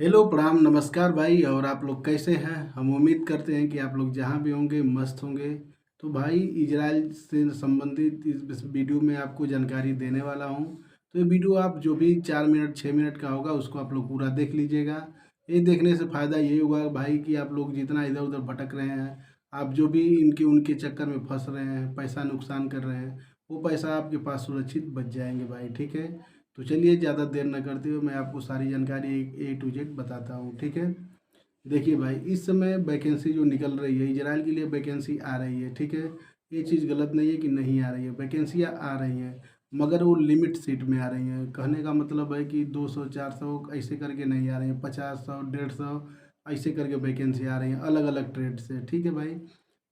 Hello, प्रणाम, नमस्कार भाई। और आप लोग कैसे हैं? हम उम्मीद करते हैं कि आप लोग जहाँ भी होंगे मस्त होंगे। तो भाई, इजराइल से संबंधित इस वीडियो में आपको जानकारी देने वाला हूँ। तो ये वीडियो आप जो भी 4 मिनट 6 मिनट का होगा उसको आप लोग पूरा देख लीजिएगा। ये देखने से फ़ायदा यही होगा भाई कि आप लोग जितना इधर उधर भटक रहे हैं, आप जो भी इनके उनके चक्कर में फंस रहे हैं, पैसा नुकसान कर रहे हैं, वो पैसा आपके पास सुरक्षित बच जाएंगे भाई। ठीक है, तो चलिए ज़्यादा देर न करते हुए मैं आपको सारी जानकारी ए टू जेड बताता हूँ। ठीक है, देखिए भाई, इस समय वैकेंसी जो निकल रही है इजराइल के लिए, वैकेंसी आ रही है। ठीक है, ये चीज़ गलत नहीं है कि नहीं आ रही है, वैकेंसियाँ आ रही हैं, मगर वो लिमिट सीट में आ रही हैं। कहने का मतलब है कि 200 400 ऐसे करके नहीं आ रही हैं, 50 100 150 ऐसे करके वैकेंसी आ रही हैं अलग अलग ट्रेड से। ठीक है भाई,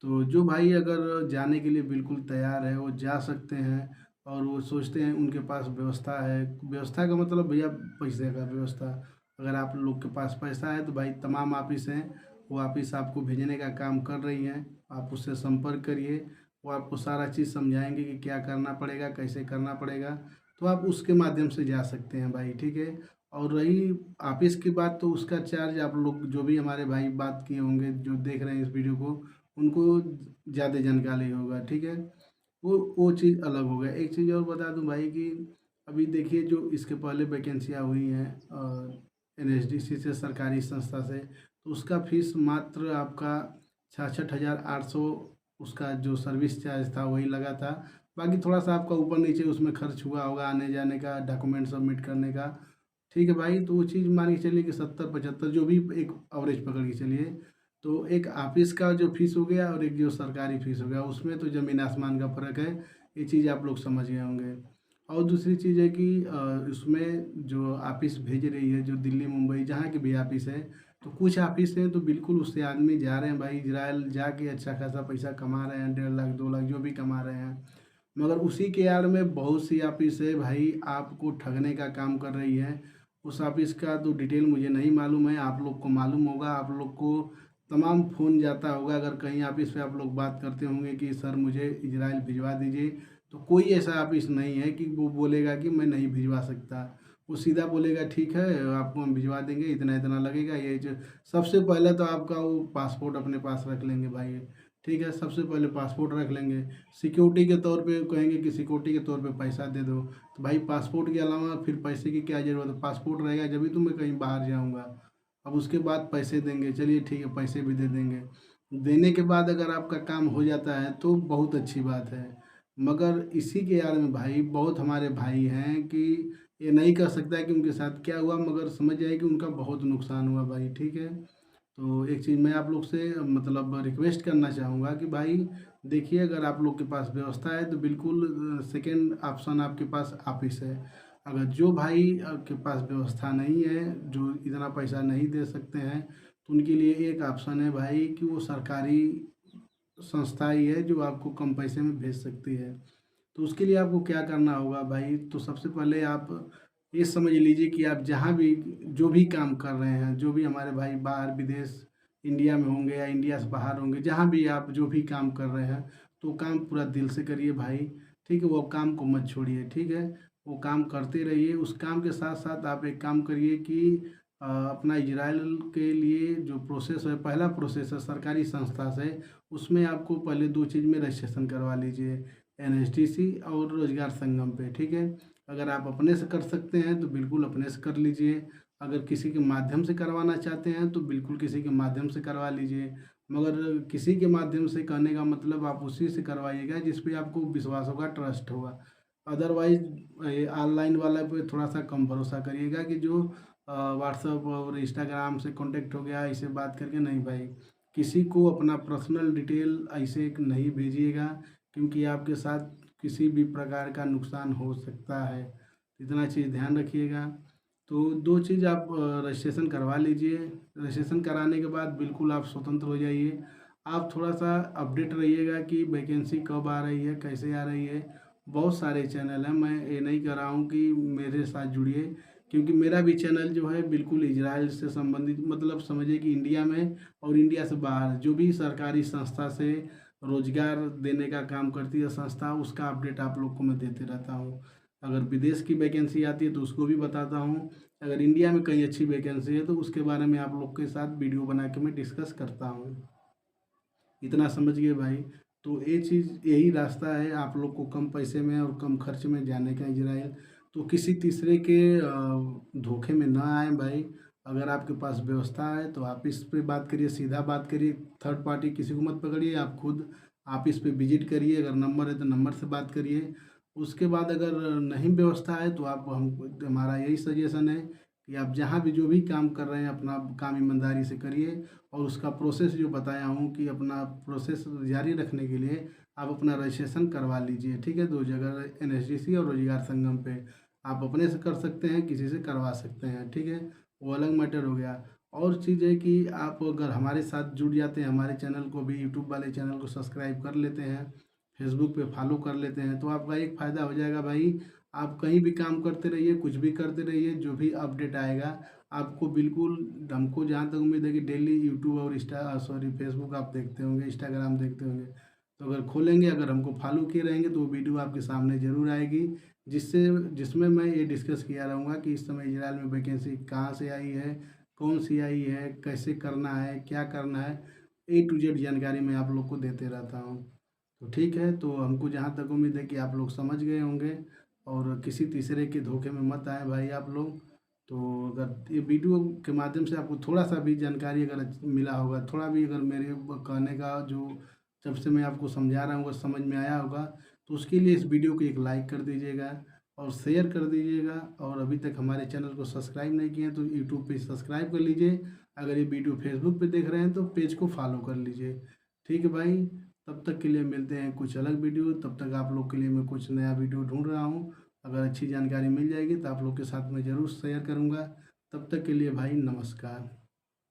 तो जो भाई अगर जाने के लिए बिल्कुल तैयार है वो जा सकते हैं। और वो सोचते हैं उनके पास व्यवस्था है, व्यवस्था का मतलब भैया पैसे का व्यवस्था। अगर आप लोग के पास पैसा है तो भाई तमाम ऑफिस हैं, वो ऑफिस आपको भेजने का काम कर रही हैं। आप उससे संपर्क करिए, वो आपको सारा चीज़ समझाएंगे कि क्या करना पड़ेगा, कैसे करना पड़ेगा। तो आप उसके माध्यम से जा सकते हैं भाई। ठीक है, और रही ऑफिस की बात, तो उसका चार्ज आप लोग जो भी हमारे भाई बात किए होंगे जो देख रहे हैं इस वीडियो को, उनको ज़्यादा जानकारी होगा। ठीक है, वो चीज़ अलग हो गया। एक चीज़ और बता दूं भाई कि अभी देखिए जो इसके पहले वैकेंसियाँ हुई हैं एनएसडीसी से, सरकारी संस्था से, तो उसका फीस मात्र आपका 66,800, उसका जो सर्विस चार्ज था वही लगा था। बाकी थोड़ा सा आपका ऊपर नीचे उसमें खर्च हुआ होगा आने जाने का, डॉक्यूमेंट सबमिट करने का। ठीक है भाई, तो वो चीज़ मान के चलिए कि 70 75 जो भी एक एवरेज पकड़ के चलिए। तो एक ऑफिस का जो फीस हो गया और एक जो सरकारी फीस हो गया, उसमें तो ज़मीन आसमान का फ़र्क है। ये चीज़ आप लोग समझ गए होंगे। और दूसरी चीज़ है कि उसमें जो ऑफिस भेज रही है, जो दिल्ली मुंबई जहाँ की भी ऑफिस है, तो कुछ ऑफिस हैं तो बिल्कुल उससे आदमी जा रहे हैं भाई इजराइल, जाके अच्छा खासा पैसा कमा रहे हैं, 1.5 लाख 2 लाख जो भी कमा रहे हैं। मगर उसी के आड़ में बहुत सी ऑफिस है भाई आपको ठगने का काम कर रही है। उस ऑफिस का तो डिटेल मुझे नहीं मालूम है, आप लोग को मालूम होगा। आप लोग को तमाम फ़ोन जाता होगा, अगर कहीं ऑफिस पे आप लोग बात करते होंगे कि सर मुझे इजराइल भिजवा दीजिए, तो कोई ऐसा ऑफिस नहीं है कि वो बोलेगा कि मैं नहीं भिजवा सकता। वो सीधा बोलेगा ठीक है आपको हम भिजवा देंगे, इतना इतना लगेगा ये जो। सबसे पहले तो आपका वो पासपोर्ट अपने पास रख लेंगे भाई। ठीक है, सबसे पहले पासपोर्ट रख लेंगे, सिक्योरिटी के तौर पे कहेंगे कि सिक्योरिटी के तौर पे पैसा दे दो। तो भाई पासपोर्ट के अलावा फिर पैसे की क्या ज़रूरत है? पासपोर्ट रहेगा जब भी तो मैं कहीं बाहर जाऊँगा। अब उसके बाद पैसे देंगे, चलिए ठीक है पैसे भी दे देंगे। देने के बाद अगर आपका काम हो जाता है तो बहुत अच्छी बात है। मगर इसी के आड़ में भाई बहुत हमारे भाई हैं कि ये नहीं कर सकता है कि उनके साथ क्या हुआ, मगर समझ जाए कि उनका बहुत नुकसान हुआ भाई। ठीक है, तो एक चीज़ मैं आप लोग से मतलब रिक्वेस्ट करना चाहूँगा कि भाई देखिए, अगर आप लोग के पास व्यवस्था है तो बिल्कुल सेकंड ऑप्शन आपके पास ऑफिस है। अगर जो भाई के पास व्यवस्था नहीं है, जो इतना पैसा नहीं दे सकते हैं, तो उनके लिए एक ऑप्शन है भाई कि वो सरकारी संस्था ही है जो आपको कम पैसे में भेज सकती है। तो उसके लिए आपको क्या करना होगा भाई, तो सबसे पहले आप ये समझ लीजिए कि आप जहाँ भी जो भी काम कर रहे हैं, जो भी हमारे भाई बाहर विदेश इंडिया में होंगे या इंडिया से बाहर होंगे, जहाँ भी आप जो भी काम कर रहे हैं, तो काम पूरा दिल से करिए भाई। ठीक है, वो काम को मत छोड़िए। ठीक है, वो काम करते रहिए। उस काम के साथ साथ आप एक काम करिए कि अपना इजराइल के लिए जो प्रोसेस है, पहला प्रोसेस है सरकारी संस्था से, उसमें आपको पहले दो चीज़ में रजिस्ट्रेशन करवा लीजिए, एनएसटीसी और रोजगार संगम पे। ठीक है, अगर आप अपने से कर सकते हैं तो बिल्कुल अपने से कर लीजिए। अगर किसी के माध्यम से करवाना चाहते हैं तो बिल्कुल किसी के माध्यम से करवा लीजिए। मगर किसी के माध्यम से कहने का मतलब आप उसी से करवाइएगा जिस पे आपको विश्वास होगा, ट्रस्ट होगा। अदरवाइज ऑनलाइन वाला पे थोड़ा सा कम भरोसा करिएगा कि जो व्हाट्सएप और इंस्टाग्राम से कांटेक्ट हो गया ऐसे बात करके, नहीं भाई। किसी को अपना पर्सनल डिटेल ऐसे नहीं भेजिएगा, क्योंकि आपके साथ किसी भी प्रकार का नुकसान हो सकता है। इतना चीज़ ध्यान रखिएगा। तो दो चीज़ आप रजिस्ट्रेशन करवा लीजिए। रजिस्ट्रेशन कराने के बाद बिल्कुल आप स्वतंत्र हो जाइए। आप थोड़ा सा अपडेट रहिएगा कि वैकेंसी कब आ रही है, कैसे आ रही है। बहुत सारे चैनल हैं, मैं ये नहीं कर रहा हूँ कि मेरे साथ जुड़िए, क्योंकि मेरा भी चैनल जो है बिल्कुल इजराइल से संबंधित, मतलब समझिए कि इंडिया में और इंडिया से बाहर जो भी सरकारी संस्था से रोजगार देने का काम करती है संस्था, उसका अपडेट आप लोग को मैं देते रहता हूँ। अगर विदेश की वैकेंसी आती है तो उसको भी बताता हूँ। अगर इंडिया में कहीं अच्छी वैकेंसी है तो उसके बारे में आप लोग के साथ वीडियो बना के मैं डिस्कस करता हूँ। इतना समझ गए भाई। तो ये चीज़, यही रास्ता है आप लोग को कम पैसे में और कम खर्च में जाने का इजराइल। तो किसी तीसरे के धोखे में ना आए भाई। अगर आपके पास व्यवस्था है तो आप इस पे बात करिए, सीधा बात करिए, थर्ड पार्टी किसी को मत पकड़िए। आप खुद आप इस पे विजिट करिए, अगर नंबर है तो नंबर से बात करिए। उसके बाद अगर नहीं व्यवस्था है तो आप हम हमारा यही सजेशन है कि आप जहाँ भी जो भी काम कर रहे हैं अपना काम ईमानदारी से करिए। और उसका प्रोसेस जो बताया हूँ कि अपना प्रोसेस जारी रखने के लिए आप अपना रजिस्ट्रेशन करवा लीजिए, ठीक है। 2 जगह एनएसडीसी और रोजगार संगम पे आप अपने से कर सकते हैं, किसी से करवा सकते हैं, ठीक है। वो अलग मैटर हो गया। और चीज़ है कि आप अगर हमारे साथ जुड़ जाते हैं, हमारे चैनल को भी, यूट्यूब वाले चैनल को सब्सक्राइब कर लेते हैं, फेसबुक पे फॉलो कर लेते हैं, तो आपका एक फ़ायदा हो जाएगा भाई। आप कहीं भी काम करते रहिए, कुछ भी करते रहिए, जो भी अपडेट आएगा आपको बिल्कुल, हमको जहाँ तक उम्मीद है कि डेली यूट्यूब और फेसबुक आप देखते होंगे, इंस्टाग्राम देखते होंगे। तो अगर खोलेंगे, अगर हमको फॉलो किए रहेंगे तो वो वीडियो आपके सामने ज़रूर आएगी, जिससे जिसमें मैं ये डिस्कस किया रहूँगा कि इस समय इजराइल में वैकेंसी कहाँ से आई है, कौन सी आई है, कैसे करना है, क्या करना है, ए टू जेड जानकारी मैं आप लोग को देते रहता हूँ। तो ठीक है, तो हमको जहाँ तक उम्मीद है कि आप लोग समझ गए होंगे और किसी तीसरे के धोखे में मत आए भाई आप लोग। तो अगर ये वीडियो के माध्यम से आपको थोड़ा सा भी जानकारी अगर मिला होगा, थोड़ा भी अगर मेरे कहने का जो जब से मैं आपको समझा रहा हूँ अगर समझ में आया होगा, तो उसके लिए इस वीडियो को एक लाइक कर दीजिएगा और शेयर कर दीजिएगा। और अभी तक हमारे चैनल को सब्सक्राइब नहीं किए हैं तो यूट्यूब पे सब्सक्राइब कर लीजिए। अगर ये वीडियो फेसबुक पे देख रहे हैं तो पेज को फॉलो कर लीजिए, ठीक है भाई। तब तक के लिए मिलते हैं कुछ अलग वीडियो, तब तक आप लोग के लिए मैं कुछ नया वीडियो ढूंढ रहा हूँ। अगर अच्छी जानकारी मिल जाएगी तो आप लोग के साथ मैं ज़रूर शेयर करूँगा। तब तक के लिए भाई नमस्कार।